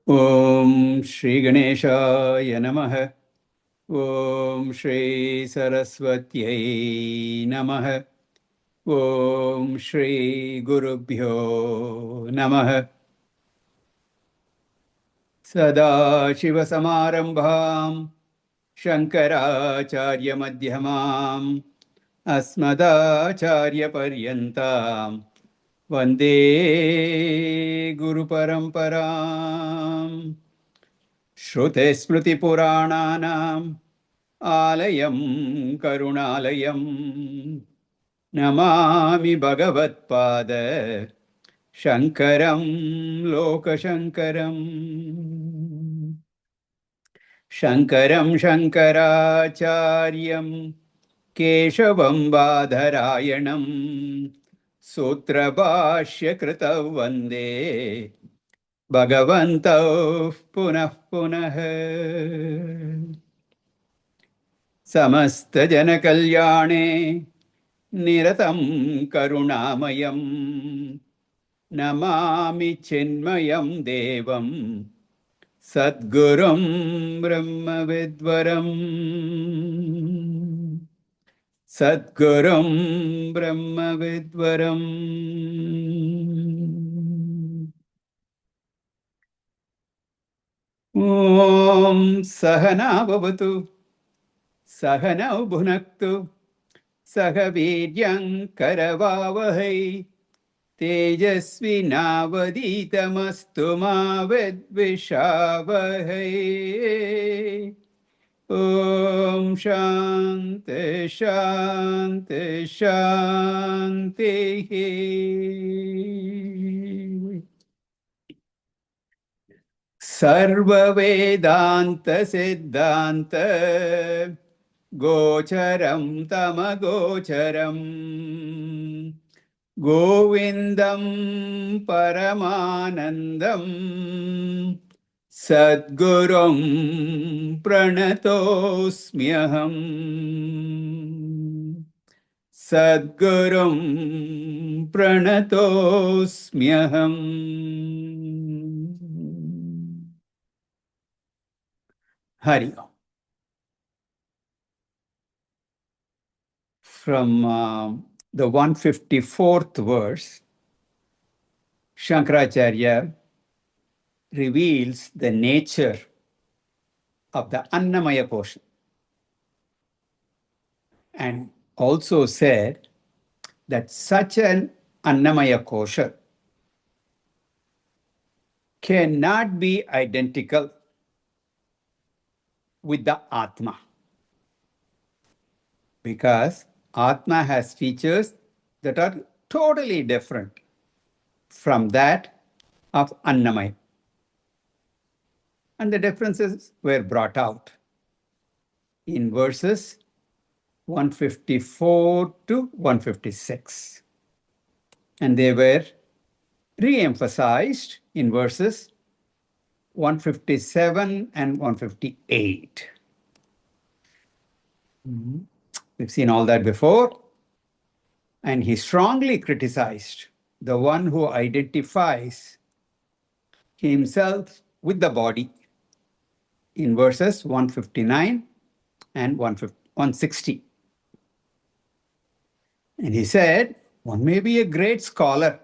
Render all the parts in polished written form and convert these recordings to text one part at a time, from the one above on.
Om Shri Ganeshaya Namaha. Om Shri Saraswatyai Namaha. Om Shri Gurubhyo Namaha. Sadashivasamarambham Shankaracharya Madhyamam Asmadacharya Paryantam Vande Guru Paramparam Shruti Smriti Purananam Alayam Karunalayam Namami Bhagavatpada Shankaram Lokashankaram Shankaram Shankaracharyam Keshavam Badharayanam Sutrabhashya Kritav Vande Bhagavantav Punah Punah Samasta Jana Kalyane Niratam Karunamayam Namami Chinmayam Devam Sadgurum Brahma Vidvaram Sadgurum Brahma Vidvaram Om Sahana Bhavatu Sahana Bhunaktu Sahaviryam Karavavahai Tejasvi Navaditamastu ma Vidvishavahai Om Shanti Shanti Shanti Sarva Vedanta Siddhanta Gocharam Tamagocharam Govindam Paramanandam Sadgurum Pranatosmyaham Sadgurum Pranatosmyaham Hari Om. From the 154th verse, Shankaracharya reveals the nature of the Annamaya portion and also said that such an Annamaya kosha cannot be identical with the Atma, because Atma has features that are totally different from that of Annamaya. And the differences were brought out in verses 154 to 156. And they were re-emphasized in verses 157 and 158. We've seen all that before. And he strongly criticized the one who identifies himself with the body in verses 159 and 160. And he said, one may be a great scholar,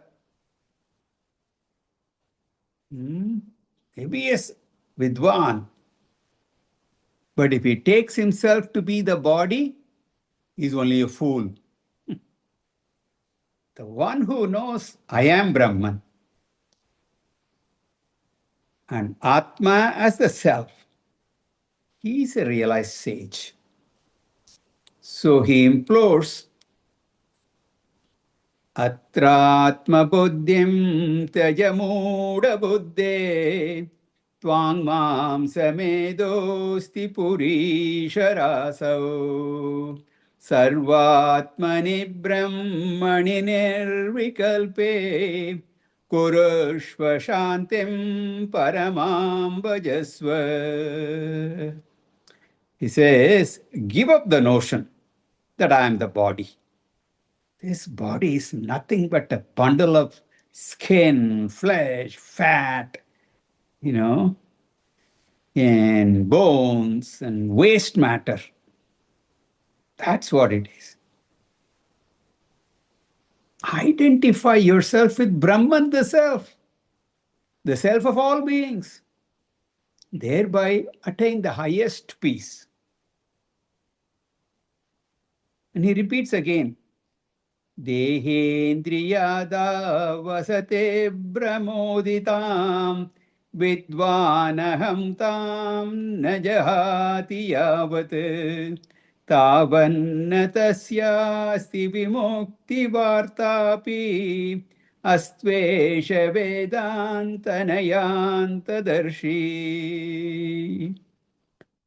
maybe a vidwan, but if he takes himself to be the body, he's only a fool. The one who knows I am Brahman and Atma as the self He is a realized sage. So he implores Atratma-buddhim tyajamooda-buddhe Tvang mam samedosti purisharasau Sarvatmani brahmani nirvikalpe Kurushva shantim paramam bhajasva. He says, give up the notion that I am the body. This body is nothing but a bundle of skin, flesh, fat, you know, and bones and waste matter. That's what it is. Identify yourself with Brahman, the self of all beings. Thereby attain the highest peace. And he repeats again, Dehendriyada vasate brahmoditam vidvanaham tam najahati yavat tavanna tasyasti vimukti vartapi astvesha vedantanayantadarshi.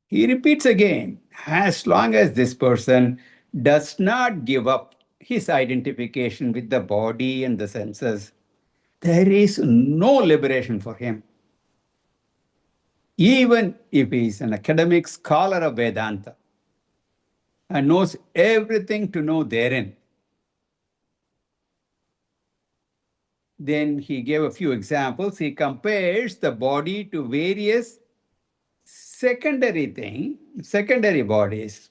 He repeats again, as long as this person does not give up his identification with the body and the senses, there is no liberation for him. Even if he is an academic scholar of Vedanta and knows everything to know therein, then he gave a few examples. He compares the body to various secondary bodies.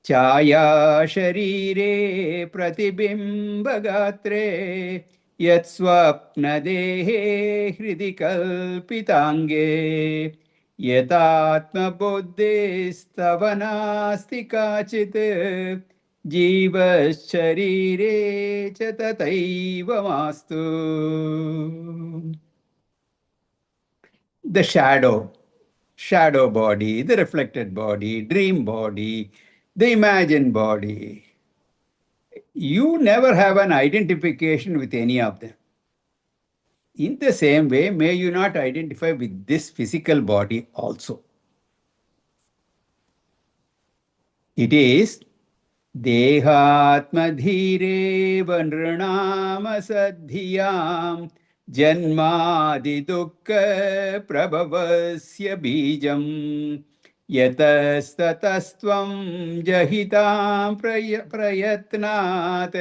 Chaya sharire pratibhimbagatre yat swapna dehe hridi kalpitange yatatma buddhistavanasti kachit jivas sharire cha tataiva mastu. The shadow body, the reflected body, dream body, the imagined body. You never have an identification with any of them. In the same way, may you not identify with this physical body also. It is Dehatmadhire Nrnama Sadhyam Janmadi Dukkha Prabhavasya Bijam Yatastatastvam Jahitam Prayatnat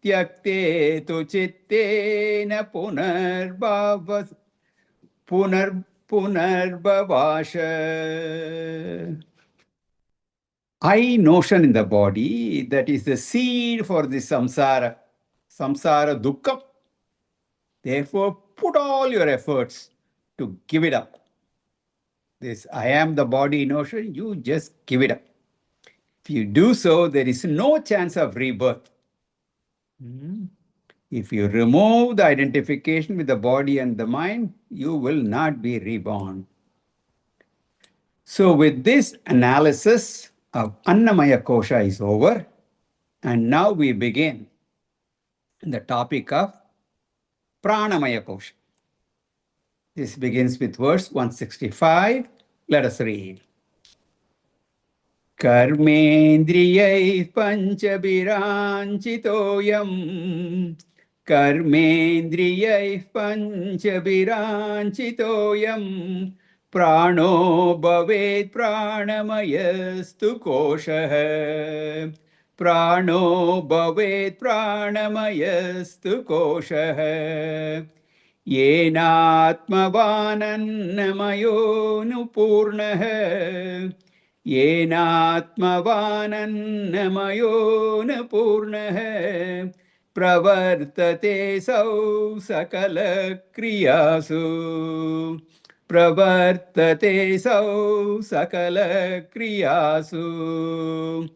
Tyakte tu Chittena Punarbhavasha. I notion in the body, that is the seed for the samsara dukkha. Therefore, put all your efforts to give it up. This I am the body notion, you just give it up. If you do so, there is no chance of rebirth. If you remove the identification with the body and the mind, you will not be reborn. So with this analysis of Annamaya Kosha is over, and now we begin the topic of Pranamaya Kosha. This begins with verse 165. Let us read. Karmendriyai panchabhiranchitoyam Karmendriyai panchabhiranchitoyam Prano bhavet pranamayastu koshah Prano bhavet pranamayastu koshah Yenatmavanannamayo Yenatmavanannamayo pravartate sau sakala kriyasu Pravartate sau sakala kriyasu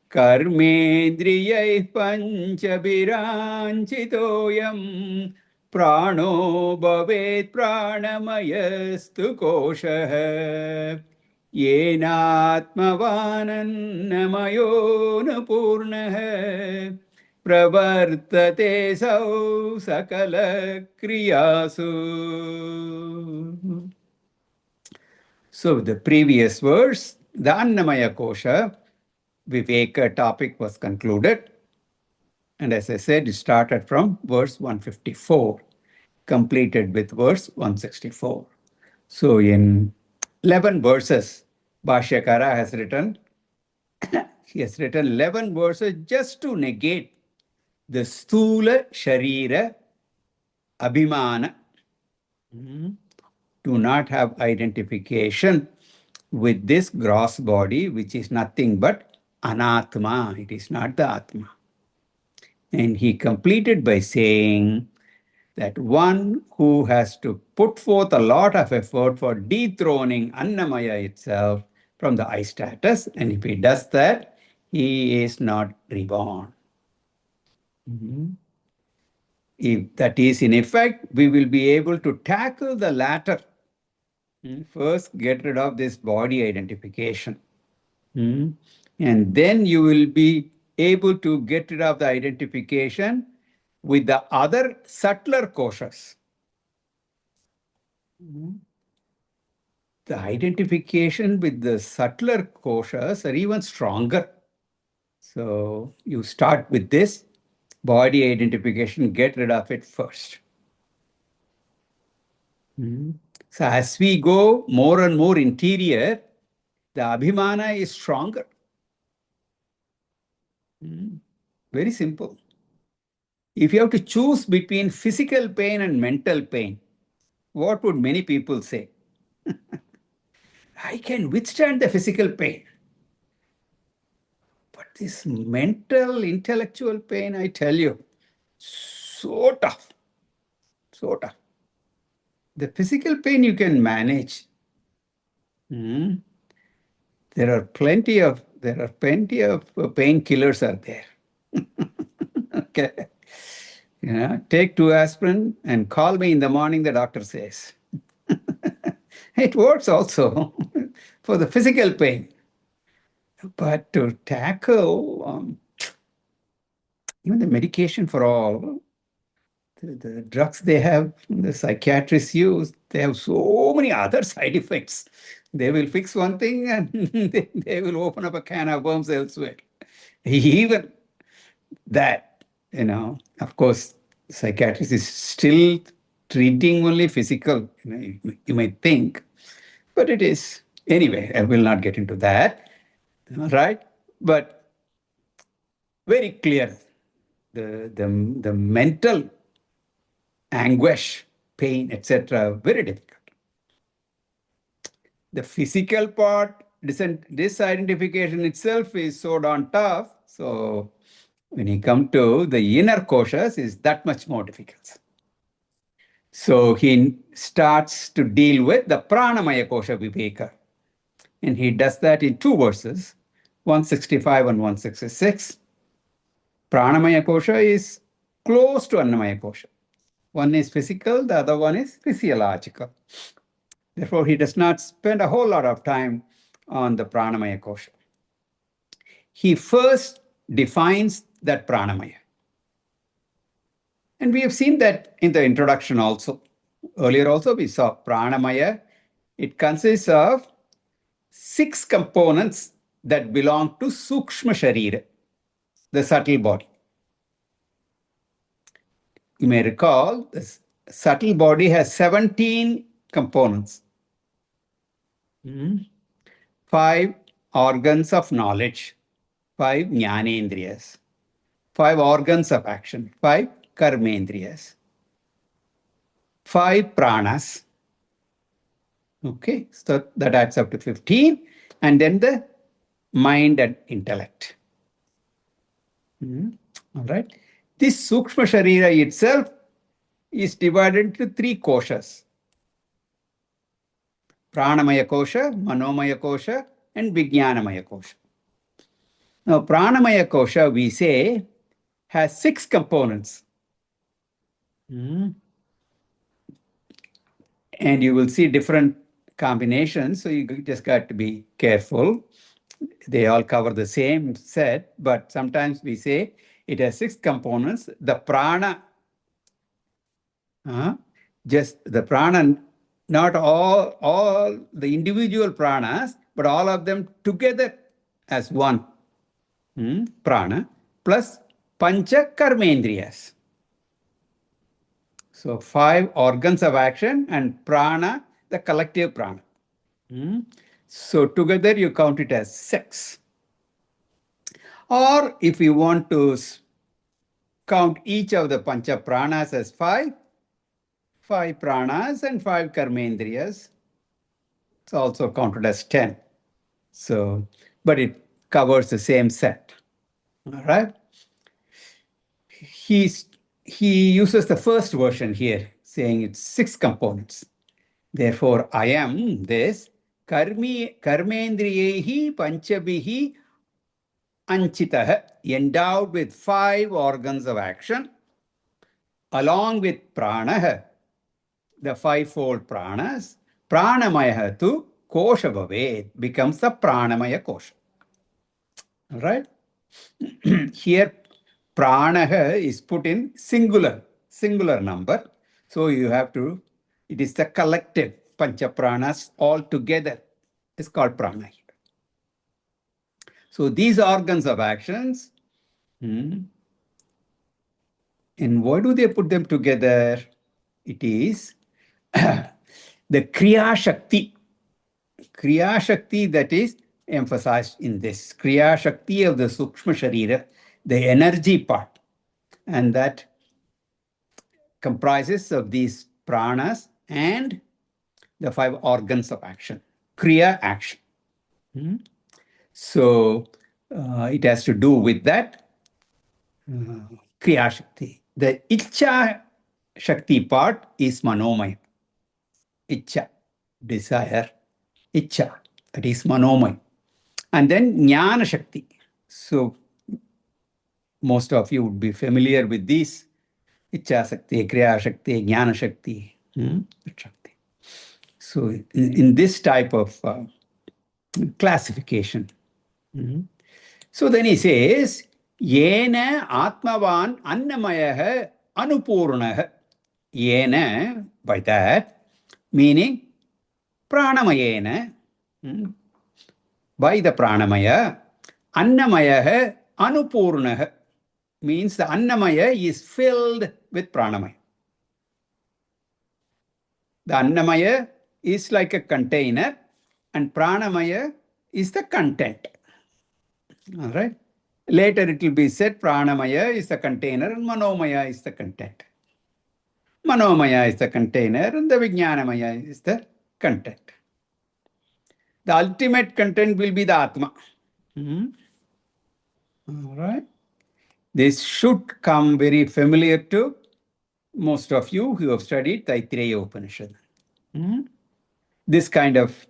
Karmendriyai panchabhiranchitoyam Prano bhavet pranamayastu koshah येनात्मवानन्नमयो न पूर्णः प्रवर्तते सौ सकलक्रियासु. So the previous verse, the Annamaya Kosha, Viveka topic was concluded. And as I said, it started from verse 154, completed with verse 164. So in 11 verses, Bhashyakara has written, he has written 11 verses just to negate the Sthula Sharira Abhimana, to not have identification with this gross body, which is nothing but anatma. It is not the Atma. And he completed by saying that one who has to put forth a lot of effort for dethroning Annamaya itself from the I status, and if he does that, he is not reborn. If that is in effect, we will be able to tackle the latter. First, get rid of this body identification. And then you will be able to get rid of the identification with the other subtler koshas. The identification with the subtler koshas are even stronger. So you start with this body identification, get rid of it first. So as we go more and more interior, the abhimana is stronger. Very simple. If you have to choose between physical pain and mental pain, what would many people say? I can withstand the physical pain. But this mental, intellectual pain, I tell you, so tough. So tough. The physical pain you can manage. There are plenty of painkillers are there. Okay. Take 2 aspirin and call me in the morning, the doctor says. It works also for the physical pain. But to tackle even the medication for all, the drugs they have, the psychiatrists use, they have so many other side effects. They will fix one thing and they will open up a can of worms elsewhere. Even that, of course, psychiatrist is still treating only physical, you might think, but it is. Anyway, I will not get into that, right? But very clear, the mental anguish, pain, etc., very difficult. The physical part, disidentification itself is so darn tough. So when you come to the inner koshas, is that much more difficult. So he starts to deal with the pranamaya kosha viveka. And he does that in 2 verses, 165 and 166. Pranamaya kosha is close to Annamaya kosha. One is physical, the other one is physiological. Therefore, he does not spend a whole lot of time on the pranamaya kosha. He first defines that pranamaya. And we have seen that in the introduction also. Earlier also we saw pranamaya. It consists of 6 components that belong to sukshma sharira, the subtle body. You may recall this subtle body has 17 components. 5 organs of knowledge, 5 jnanendriyas, 5 organs of action, 5 karmendriyas, 5 pranas. Okay, so that adds up to 15, and then the mind and intellect. All right. This Sukshma Sharira itself is divided into 3 koshas. Pranamaya kosha, Manomaya kosha, and Vijnanamaya kosha. Now, Pranamaya kosha, we say, has 6 components. And you will see different combinations, so you just got to be careful. They all cover the same set, but sometimes we say it has 6 components. The prana, just the prana, not all the individual pranas, but all of them together as one. Prana plus pancha karmendriyas. So 5 organs of action and prana, the collective prana. So together you count it as 6. Or if you want to count each of the pancha pranas as 5 pranas and 5 karmendriyas, it's also counted as 10. So, but it covers the same set. All right. He uses the first version here, saying it's 6 components. Therefore, I am this karmendriyehi panchabihi anchitah, endowed with 5 organs of action, along with pranah, the 5-fold pranas. Pranamaya tu kosha bhavet, becomes the pranamaya kosha. All right. Here, prana is put in singular number. So you have to, it is the collective pancha pranas all together. It's called prana here. So these organs of actions, and why do they put them together? It is the Kriya Shakti. Kriya Shakti that is emphasized in this. Kriya Shakti of the Sukshma Sharira, the energy part. And that comprises of these pranas and the 5 organs of action. Kriya, action. So it has to do with that Kriya Shakti. The Icha Shakti part is Manomaya. Icha, desire. Icha, that is Manomaya. And then Jnana Shakti. So most of you would be familiar with these. Icha Shakti, Kriya Shakti, Jnana Shakti. Shakti. So in this type of classification. So then he says, Yena Atmavan Annamaya Anupurnah. Yena, by that, meaning Pranamayena, by the Pranamaya, Annamaya Anupurnah, means the Annamaya is filled with Pranamaya. The Annamaya is like a container and Pranamaya is the content. All right. Later it will be said Pranamaya is the container and Manomaya is the content. Manomaya is the container and the Vijnanamaya is the content. The ultimate content will be the Atma. All right. This should come very familiar to most of you who have studied Taittiriya Upanishad. This kind of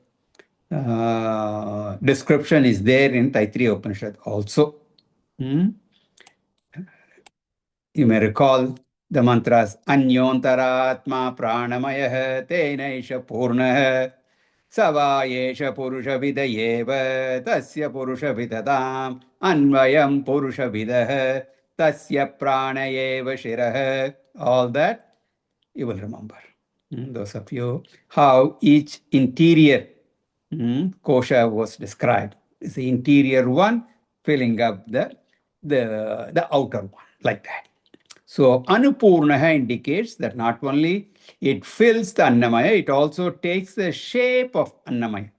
description is there in Taittiriya Upanishad also. You may recall the mantras Anyontaratma Pranamaya Tenaisha Purnah Savayesha Purusha Vidayeva Tasya Purusha Vidadam Anvayam Purusha Vidah Tasya Pranayeva Shirah. All that you will remember. Those of you, how each interior kosha was described. It's the interior one filling up the outer one, like that. So Anupurnaha indicates that not only it fills the Annamaya, it also takes the shape of Annamaya.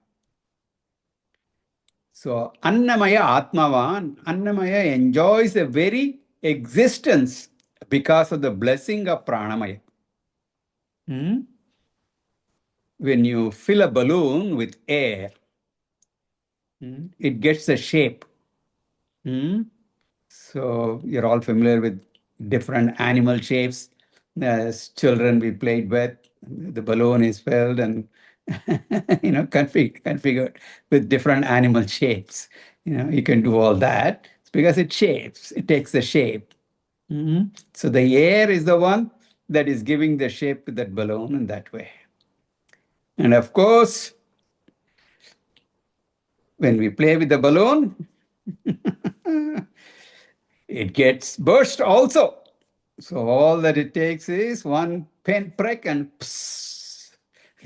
So Annamaya Atmavan, Annamaya enjoys the very existence because of the blessing of Pranamaya. When you fill a balloon with air, it gets a shape. So you're all familiar with different animal shapes. As children, we played with. The balloon is filled and configured with different animal shapes. You can do all that. It's because it shapes. It takes the shape. So the air is the one that is giving the shape to that balloon in that way. And of course, when we play with the balloon, it gets burst also. So all that it takes is one pin prick and psst,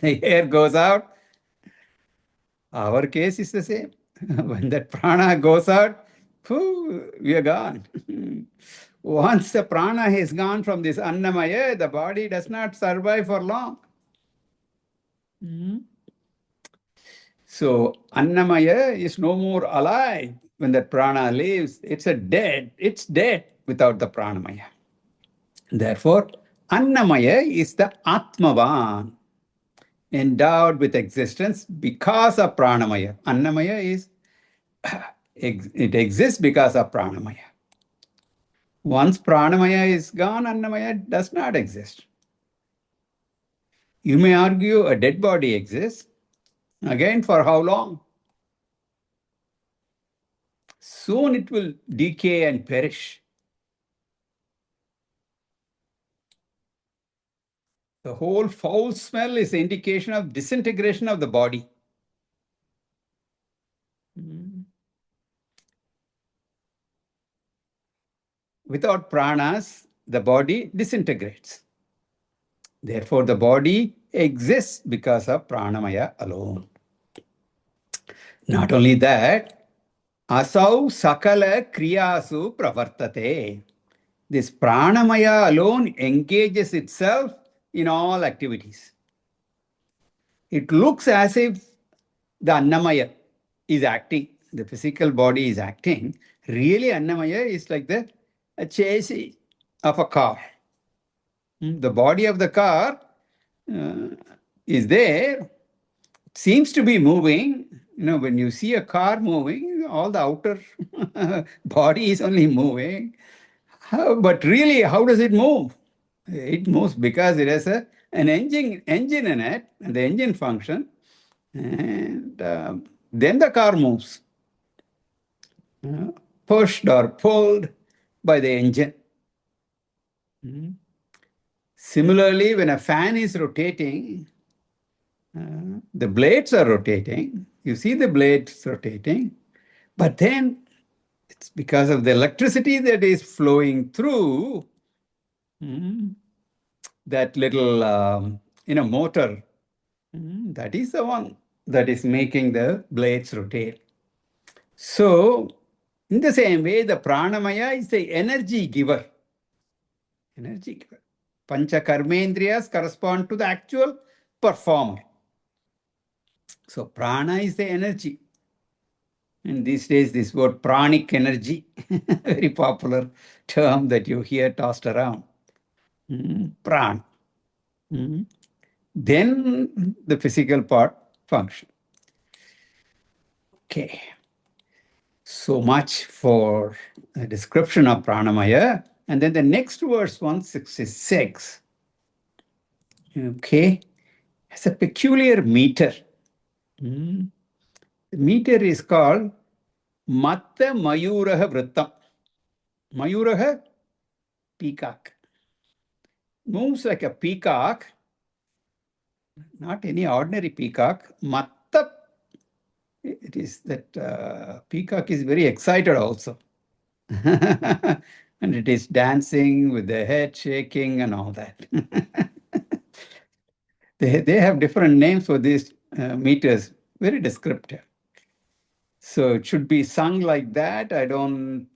the air goes out. Our case is the same. When that prana goes out, we are gone. Once the prana is gone from this annamaya, the body does not survive for long. So annamaya is no more alive. When that prana leaves, it's dead without the pranamaya. Therefore, annamaya is the atmavan, endowed with existence because of pranamaya. Annamaya is it exists because of pranamaya. Once pranamaya is gone, annamaya does not exist. You may argue a dead body exists. Again, for how long? Soon it will decay and perish. The whole foul smell is an indication of disintegration of the body. Without pranas, the body disintegrates. Therefore, the body exists because of pranamaya alone. Not only that, asau sakala kriyasu pravartate. This pranamaya alone engages itself in all activities. It looks as if the annamaya is acting, the physical body is acting. Really, annamaya is like the chassis of a car. The body of the car is there, seems to be moving. When you see a car moving, all the outer body is only moving. But really, how does it move? It moves because it has an engine in it, and the engine function, and then the car moves, pushed or pulled by the engine. Similarly, when a fan is rotating, the blades are rotating. You see the blades rotating, but then it's because of the electricity that is flowing through that little motor. That is the one that is making the blades rotate. So, in the same way, the pranamaya is the energy giver. Energy giver. Pancha karmendriyas correspond to the actual performer. So, prana is the energy. And these days, this word pranic energy, very popular term that you hear tossed around. Prana. Then the physical part function. Okay. So much for a description of pranamaya. And then the next verse, 166, okay, has a peculiar meter. The meter is called Matta Mayuraha Vrittam. Mayuraha, peacock. Moves like a peacock, not any ordinary peacock. Matta, it is that peacock is very excited also. And it is dancing with the head shaking and all that. They have different names for these meters, very descriptive. So it should be sung like that. I don't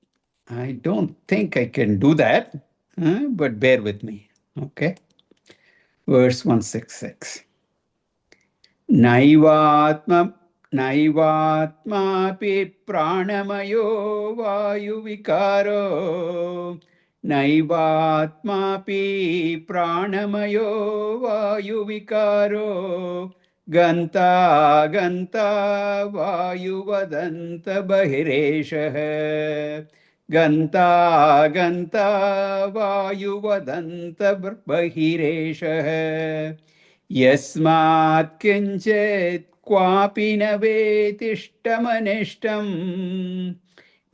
think I can do that, but bear with me. Okay. Verse 166. नैवात्मापि प्राणमयो वायुविकारो नैवात्मापि प्राणमयो वायुविकारो गन्ता गन्ता वायुवदन्त बहिरेशः गन्ता गन्ता वायुवदन्त बहिरेशः यस्मात् किञ्चित् क्वापि न वेतिष्ठमनिष्टम्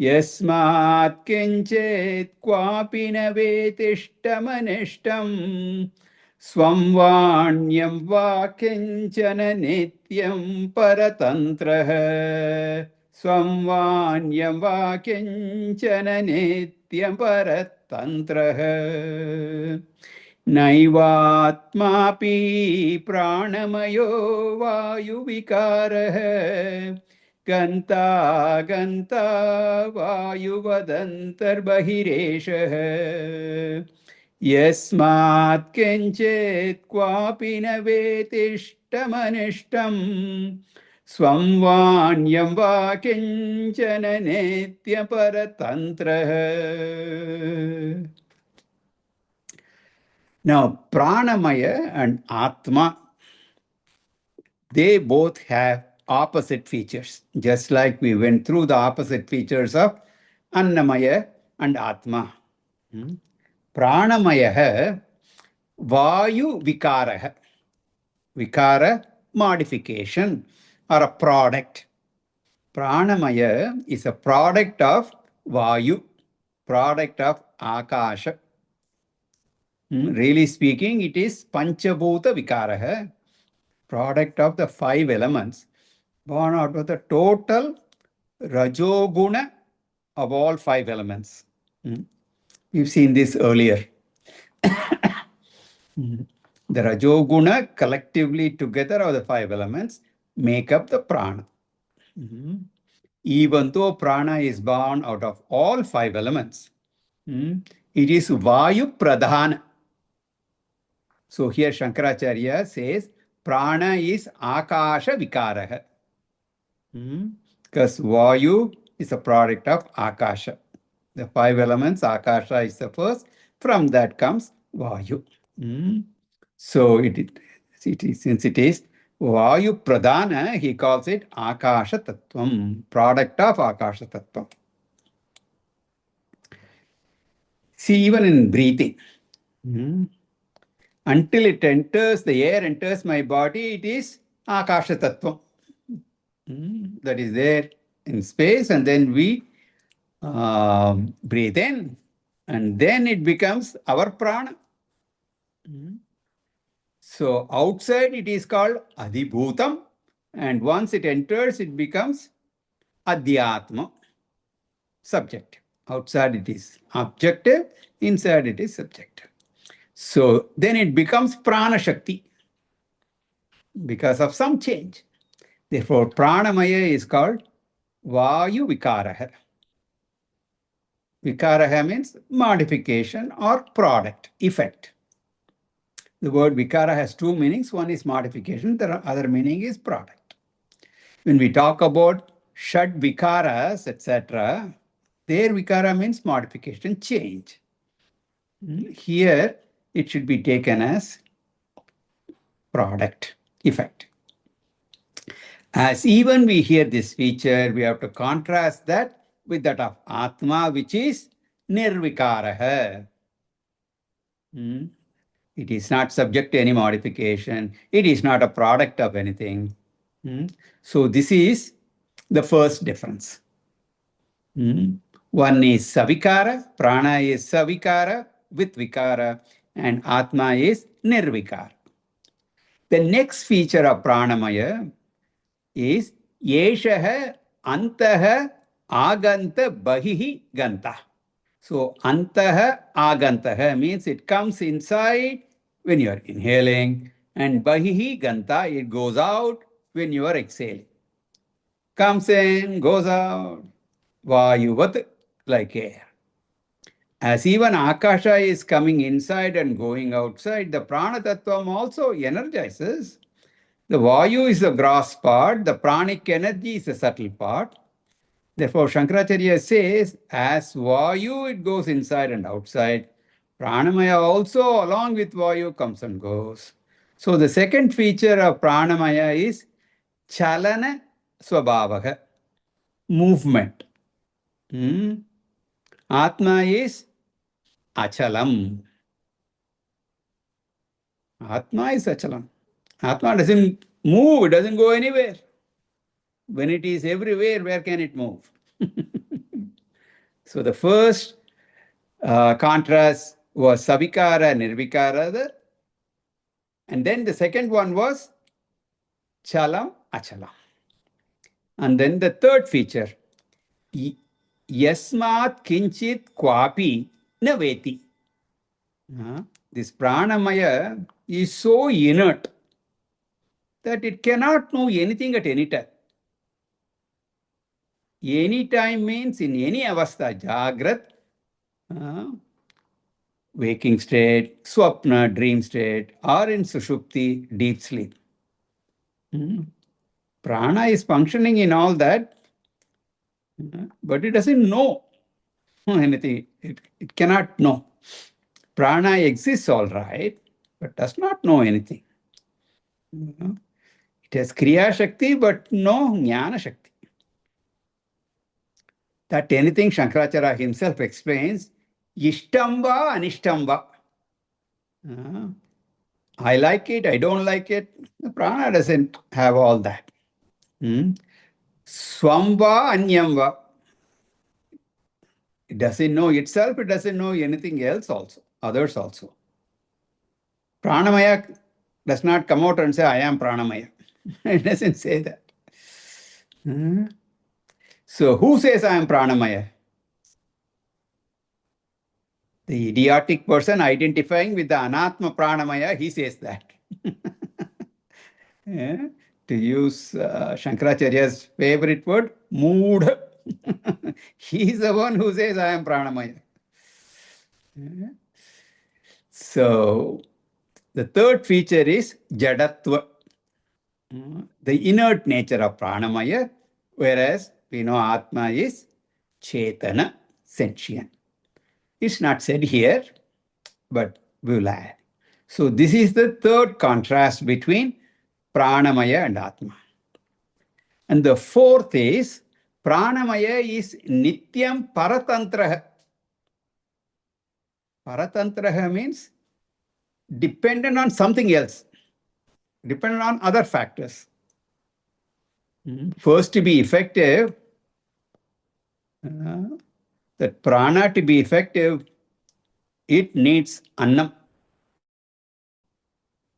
यस्मात् किञ्चित् क्वापि न वेतिष्ठमनिष्टम् Swam vanyam va kinchana nityam paratantraha. Swam vanyam va kinchana nityam paratantraha. Naivatmapi pranamayo vayuvikarah. Ganta ganta vayuvadantarbahireshah. Yasmat kinchet kwapi na vetishtamanishtam. Swam vanyam va kinchana nitya paratantraha. Now, Pranamaya and Atma, they both have opposite features, just like we went through the opposite features of Annamaya and Atma. Pranamaya, Vayu Vikara. Vikara, modification or a product. Pranamaya is a product of Vayu, product of Akasha. Really speaking, it is Panchabhuta Vikara, product of the 5 elements, born out of the total Rajoguna of all 5 elements. We've seen this earlier. The Rajoguna collectively together of the 5 elements make up the prana. Even though prana is born out of all 5 elements, it is Vayu Pradhana. So here Shankaracharya says prana is Akasha Vikaraha. Because Vayu is a product of Akasha. The 5 elements, Akasha is the first. From that comes Vayu. So since it is Vayu Pradhana, he calls it Akasha Tattvam, product of Akasha Tattvam. See, even in breathing, until it enters, the air enters my body, it is Akasha Tattvam. That is there in space, and then we breathe in, and then it becomes our prana. So outside it is called Adhibhutam, and once it enters, it becomes Adhyatma, subjective. Outside it is objective, inside it is subjective. So then it becomes Prana Shakti because of some change. Therefore, Pranamaya is called Vayu Vikaraha. Vikaraha means modification or product, effect. The word Vikara has 2 meanings. One is modification, the other meaning is product. When we talk about Shad Vikaras, etc., there Vikara means modification, change. Here, it should be taken as product, effect. As even we hear this feature, we have to contrast that with that of Atma, which is Nirvikaraha. It is not subject to any modification. It is not a product of anything. So this is the first difference. One is Savikara, Prana is Savikara with Vikara, and Atma is Nirvikara. The next feature of Pranamaya is Yeshaha Antaha Aganta Bahihi Ganta. So Antaha Agantaha means it comes inside when you are inhaling, and Bahihi Ganta, it goes out when you are exhaling. Comes in, goes out, Vayuvat, like air. As even Akasha is coming inside and going outside, the Prana Tattvam also energizes. The Vayu is the gross part, the pranic energy is the subtle part. Therefore, Shankaracharya says, as Vayu, it goes inside and outside. Pranamaya also, along with Vayu, comes and goes. So the second feature of Pranamaya is Chalana Swabhavaha, movement. Atma is Achalam. Atma is Achalam. Atma doesn't move, it doesn't go anywhere. When it is everywhere, where can it move? So the first contrast was Savikara, Nirvikara, the And then the second one was chalam, achalam. And then the third feature, yasmat kinchit kwapi na veti. This pranamaya is so inert that it cannot know anything at any time. Any time means in any avastha, jagrat, waking state, swapna, dream state, or in sushupti, deep sleep. Prana is functioning in all that, but it doesn't know anything. It cannot know. Prana exists all right, but does not know anything. It has Kriya Shakti, but no Jnana Shakti. That anything Shankaracharya himself explains, Ishtamba, Anishtamba. I like it, I don't like it. The prana doesn't have all that. Swamba, Anyamba. It doesn't know itself, it doesn't know anything else also, others also. Pranamaya does not come out and say, I am Pranamaya. It doesn't say that. So who says I am Pranamaya? The idiotic person identifying with the Anatma Pranamaya, he says that. To use Shankaracharya's favorite word, mood. He is the one who says, I am Pranamaya. So, the third feature is Jadatva, the inert nature of Pranamaya, whereas we know Atma is Chetana, sentient. It's not said here, but we will add. So, this is the third contrast between Pranamaya and Atma. And the fourth is Pranamaya is Nityam Paratantraha. Paratantraha means dependent on something else, dependent on other factors. First, to be effective, that prana to be effective, it needs annam.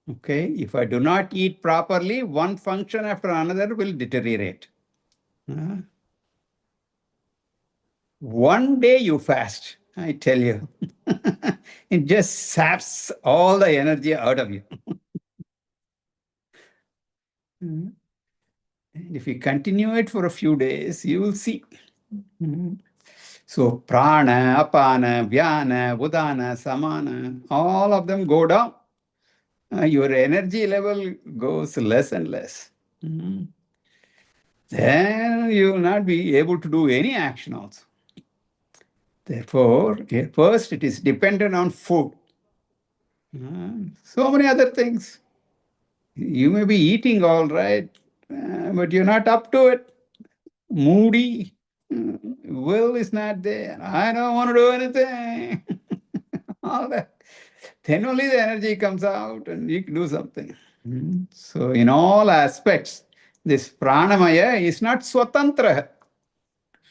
Okay, if I do not eat properly, one function after another will deteriorate. One day you fast, I tell you, it just saps all the energy out of you. And if you continue it for a few days, you will see. So prana, apana, vyana, udana, samana, all of them go down. Your energy level goes less and less. Then you will not be able to do any action also. Therefore, first it is dependent on food. So many other things. You may be eating all right, but you're not up to it. Moody. Will is not there. I don't want to do anything. All that. Then only the energy comes out and you can do something. So in all aspects, this pranamaya is not swatantra,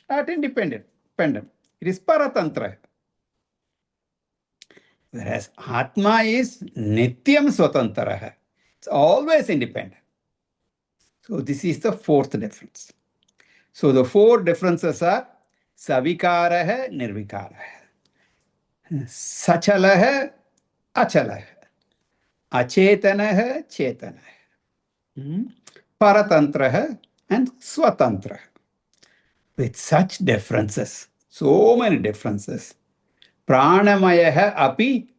not independent. It is paratantra. Whereas Atma is nityam swatantra. It's always independent. So this is the fourth difference. So the four differences are savikaraha, nirvikaraha, sachalaha, achalaha, achetanaha, chetanaha, paratantraha, and swatantraha. With such differences, so many differences, pranamayaha api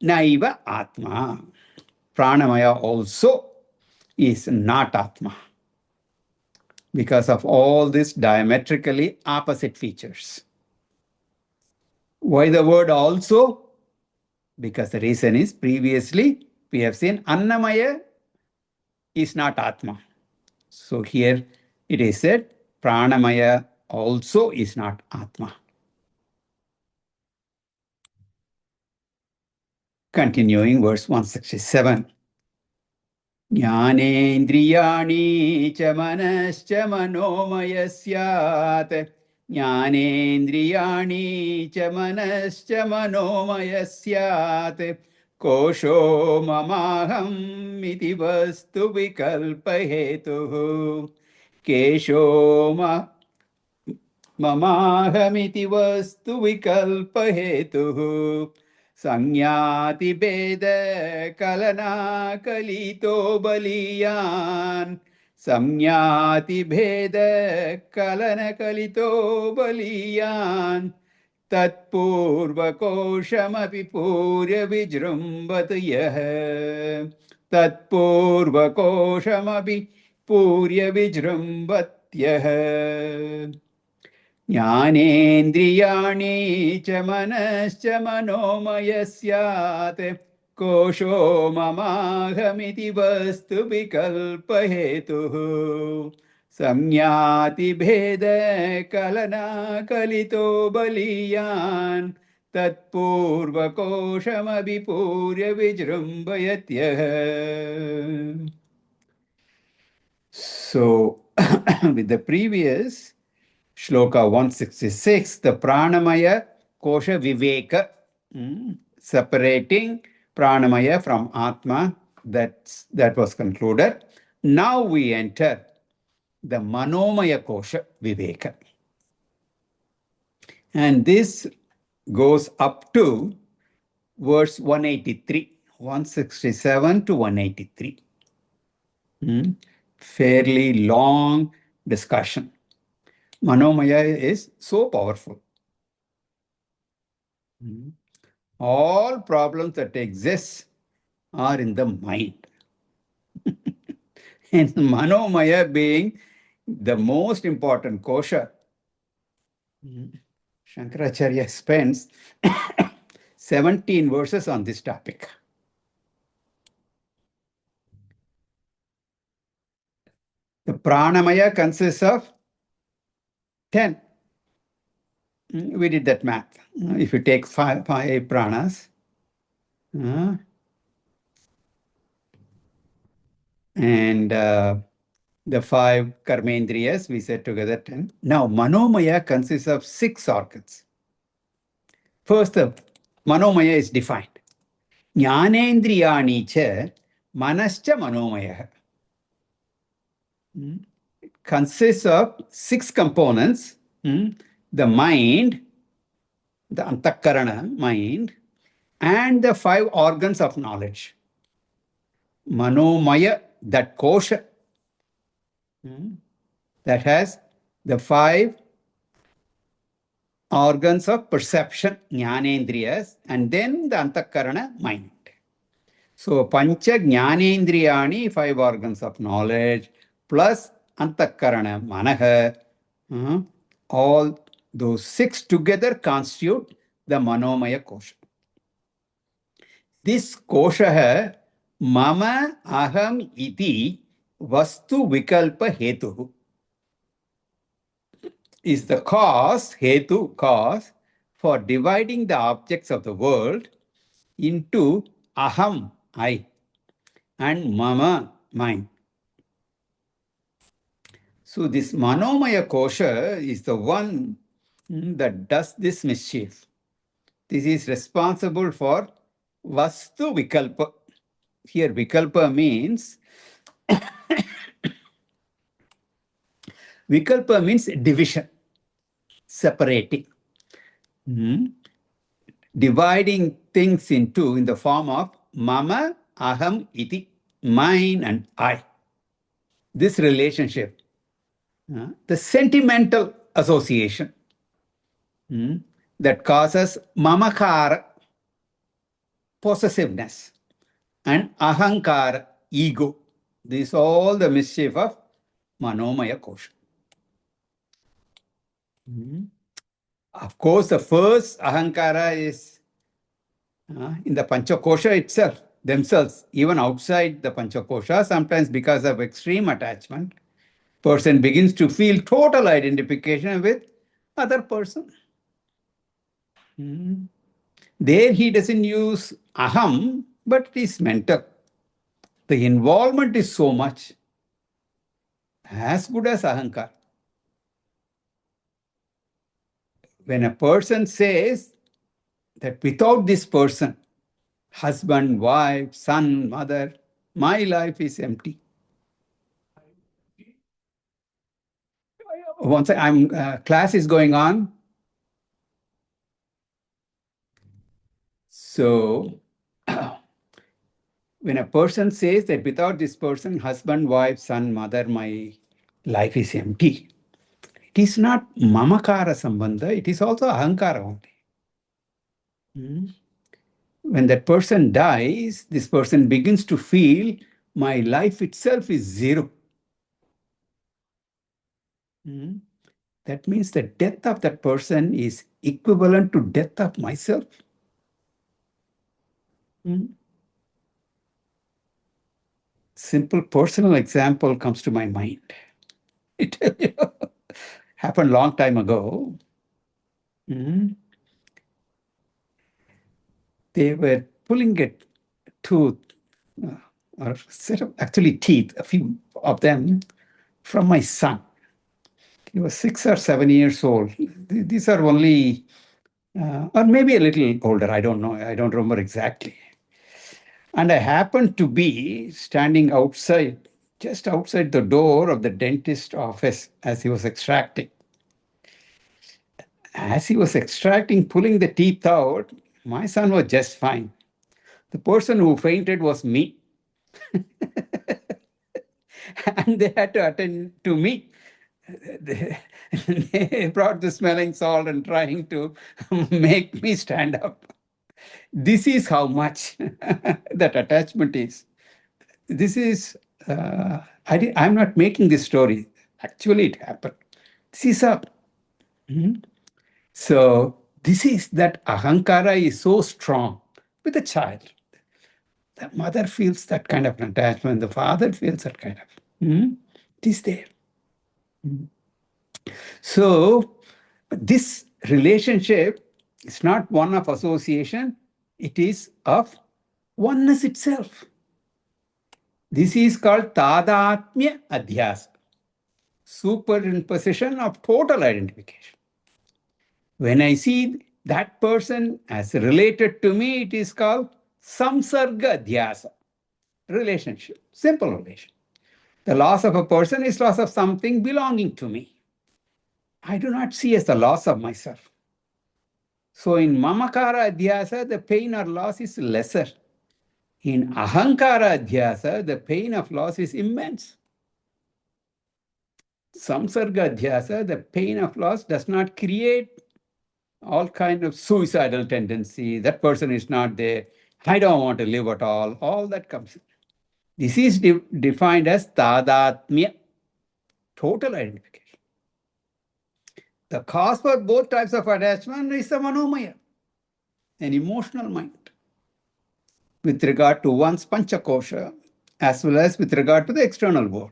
naiva atma. Pranamaya also is not atma because of all these diametrically opposite features. Why the word also? Because the reason is previously we have seen Annamaya is not Atma. So here it is said Pranamaya also is not Atma. Continuing verse 167. Jnanendriyani cha manascha manomaya syat. Jnanendriyani cha manascha manomaya syat. Kosho mamaham iti vastu vikalpa hetuhu. Kesho ममाहमिति वस्तु विकल्प हेतुः संज्ञाति भेद कलना कलितो बलीयान् संज्ञाति भेद kiln कलितो बलीयान् तत्पूर्वकोशमपि पूर्य विजृम्भत यः तत्पूर्वकोशमपि पूर्य विजृम्भत्यः ज्ञानेन्द्रियाणि च मनश्च मनोमय स्यात् कोशो ममाहमिति वस्तु विकल्पहेतुः संज्ञाति भेद कलना कलितो बलीयान् तत्पूर्वकोशमभिपूर्य विजृम्भयत्यः. So, with the previous Shloka 166, the Pranamaya Kosha Viveka, separating Pranamaya from Atma, that was concluded. Now we enter the Manomaya Kosha Viveka. And this goes up to verse 183, 167 to 183. Fairly long discussion. Manomaya is so powerful. All problems that exist are in the mind. And Manomaya being the most important kosha, Shankaracharya spends 17 verses on this topic. The Pranamaya consists of 10. We did that math. If you take five pranas, and the 5 karmendriyas, we said together 10. Now, Manomaya consists of 6 organs. First, the Manomaya is defined. Jnanendriyani cha manascha Manomaya. It consists of 6 components. The mind, the antakarana, mind, and the 5 organs of knowledge. Manomaya, that kosha, that has the 5 organs of perception, jnanendriyas, and then the antakarana, mind. So, pancha jnanendriyani, 5 organs of knowledge, plus antakarana, manaha, all those 6 together constitute the Manomaya kosha. This kosha mama aham iti vastu vikalpa hetu is the cause, hetu, cause, for dividing the objects of the world into aham, I, and mama, mine. So this Manomaya kosha is the one that does this mischief. This is responsible for vastu vikalpa. Here vikalpa means vikalpa means division, separating, dividing things into in the form of mama, aham, iti, mine and I. This relationship, the sentimental association that causes mamakara, possessiveness, and ahankara, ego. This is all the mischief of Manomaya kosha. Of course, the first ahankara is in the Panchakosha itself, themselves, even outside the Panchakosha, sometimes because of extreme attachment, person begins to feel total identification with other person. There he doesn't use aham, but it is mental. The involvement is so much, as good as ahankar. When a person says that without this person, husband, wife, son, mother. My life is empty. Once I'm class is going on, so when a person says that without this person, husband, wife, son, mother, my life is empty, it is not mamakara sambandha, it is also ahankara only. Hmm. When that person dies, this person begins to feel my life itself is zero. Hmm. That means the death of that person is equivalent to death of myself. Hmm. Simple personal example comes to my mind. It happened long time ago. Hmm. They were pulling a tooth, uh, or set of actually teeth, a few of them, from my son. He was 6 or 7 years old. These are only, or maybe a little older. I don't know. I don't remember exactly. And I happened to be standing outside, just outside the door of the dentist office as he was extracting. As he was extracting, pulling the teeth out, my son was just fine. The person who fainted was me. And they had to attend to me. They brought the smelling salt and trying to make me stand up. This is how much that attachment is. This is, I'm not making this story. Actually, it happened. This is a, so this is that ahankara is so strong with a child. The mother feels that kind of attachment, the father feels that kind of. It is there. So, this relationship is not one of association, it is of oneness itself. This is called tadatmya adhyasa, superimposition of total identification. When I see that person as related to me, it is called samsarga adhyasa, relationship, simple relation. The loss of a person is loss of something belonging to me. I do not see as the loss of myself. So in mamakara adhyasa, the pain or loss is lesser. In ahankara adhyasa, the pain of loss is immense. Samsarga adhyasa, the pain of loss does not create all kind of suicidal tendency. That person is not there. I don't want to live at all. All that comes in. This is defined as tadatmya, total identification. The cause for both types of attachment is the manomaya, an emotional mind, with regard to one's panchakosha, as well as with regard to the external world.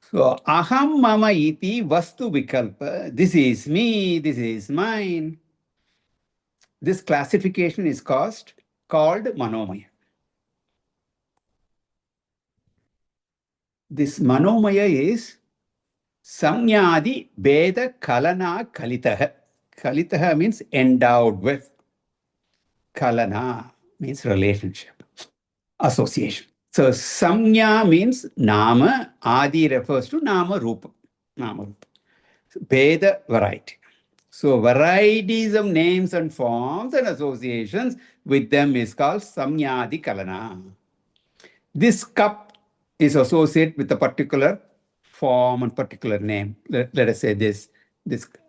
So, aham mama iti vastu vikalpa, this is me, this is mine. This classification is called manomaya. This manomaya is samyadi beda kalana kalitaha. Kalitaha means endowed with. Kalana means relationship, association. So samnya means nama, adi refers to nama rupa. Nama rupa. Beda, variety. So varieties of names and forms and associations with them is called samyadi kalana. This cup is associated with a particular form and particular name. Let us say this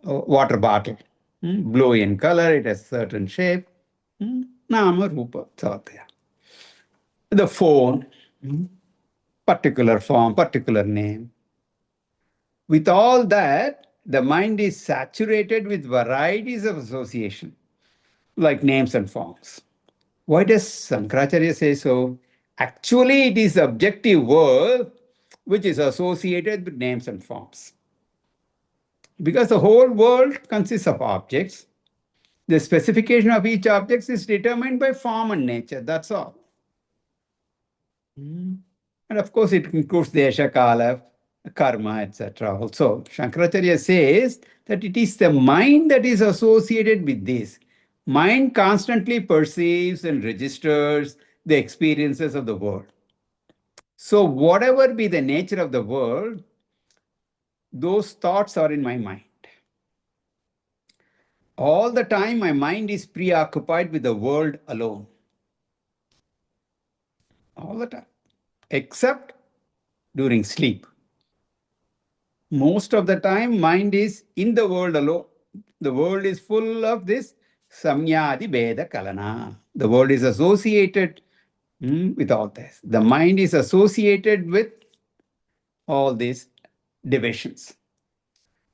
water bottle, blue in color, it has certain shape. Nama rupa, it's all there. The phone, particular form, particular name. With all that, the mind is saturated with varieties of association, like names and forms. Why does Sankaracharya say so? Actually, it is the objective world which is associated with names and forms. Because the whole world consists of objects, the specification of each object is determined by form and nature. That's all. And of course, it includes desha, kala, karma, etc. Also, Shankaracharya says that it is the mind that is associated with this. Mind constantly perceives and registers the experiences of the world. So, whatever be the nature of the world, those thoughts are in my mind. All the time, my mind is preoccupied with the world alone. All the time, except during sleep. Most of the time, mind is in the world alone. The world is full of this samyadi beda kalana. The world is associated with all this. The mind is associated with all these divisions.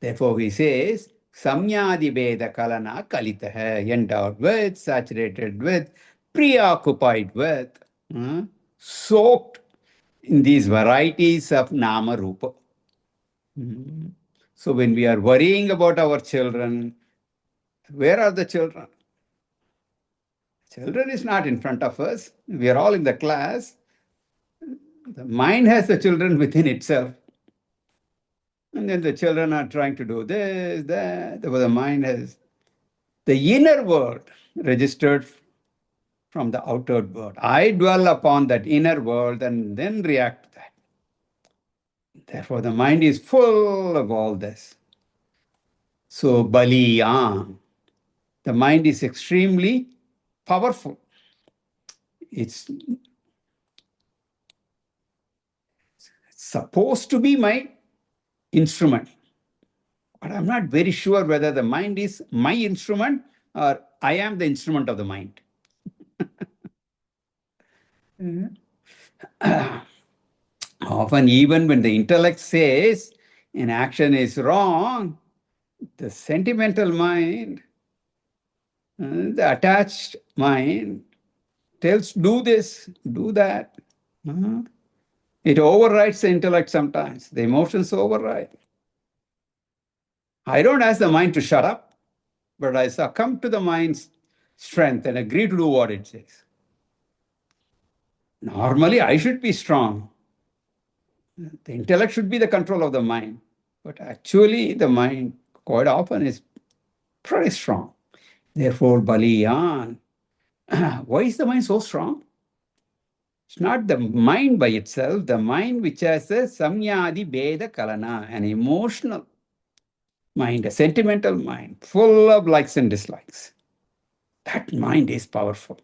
Therefore, he says, samyadi beda kalana kalita hai, endowed with, saturated with, preoccupied with, soaked in these varieties of nama rupa. So when we are worrying about our children, where are the children? Children is not in front of us. We are all in the class. The mind has the children within itself. And then the children are trying to do this, that. The mind has the inner world registered from the outer world. I dwell upon that inner world and then react to that. Therefore, the mind is full of all this. So, Baliyan, the mind is extremely powerful. It's supposed to be my instrument. But I'm not very sure whether the mind is my instrument or I am the instrument of the mind. Often, even when the intellect says an action is wrong, the sentimental mind, the attached mind, tells do this, do that. It overrides the intellect sometimes. The emotions override. I don't ask the mind to shut up, but I succumb to the mind's strength and agree to do what it says. Normally, I should be strong. The intellect should be the control of the mind. But actually, the mind quite often is pretty strong. Therefore, Baliyan. Why is the mind so strong? It's not the mind by itself, the mind which has a samyadi beda kalana, an emotional mind, a sentimental mind, full of likes and dislikes. That mind is powerful.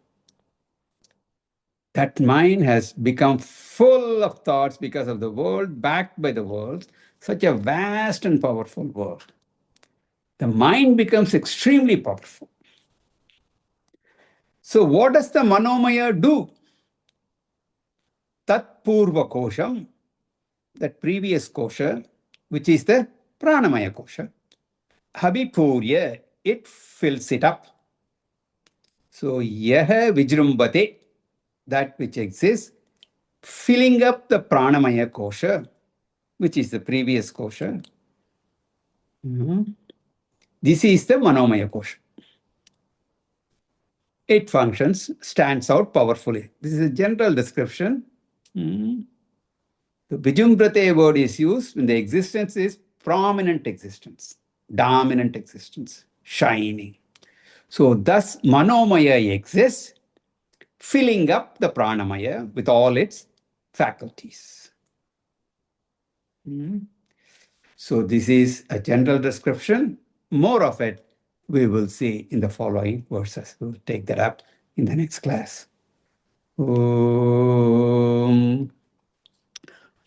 That mind has become full of thoughts because of the world, backed by the world, such a vast and powerful world. The mind becomes extremely powerful. So, what does the Manomaya do? Tat Purva Kosham, that previous kosha, which is the Pranamaya kosha, Habipurya, it fills it up. So, Yaha Vijrumbate, that which exists, filling up the Pranamaya kosha, which is the previous kosha. This is the Manomaya kosha. It functions, stands out powerfully. This is a general description. The Vijumbrate word is used when the existence is prominent existence, dominant existence, shining. So, thus, Manomaya exists, filling up the Pranamaya with all its faculties. So, this is a general description. More of it we will see in the following verses. We will take that up in the next class. Om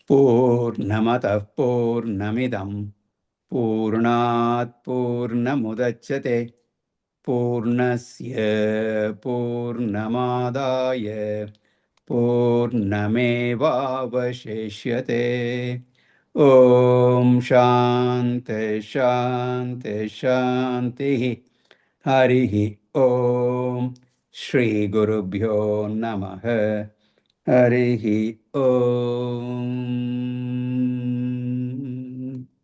Purnamatav Purnamidam Purnat Purnamudachyate Purnasya Purnamadaya Purnamevavashishyate. Om Shanti Shanti Shanti Harihi Om Shri Gurubhyo Namaha Harihi Om.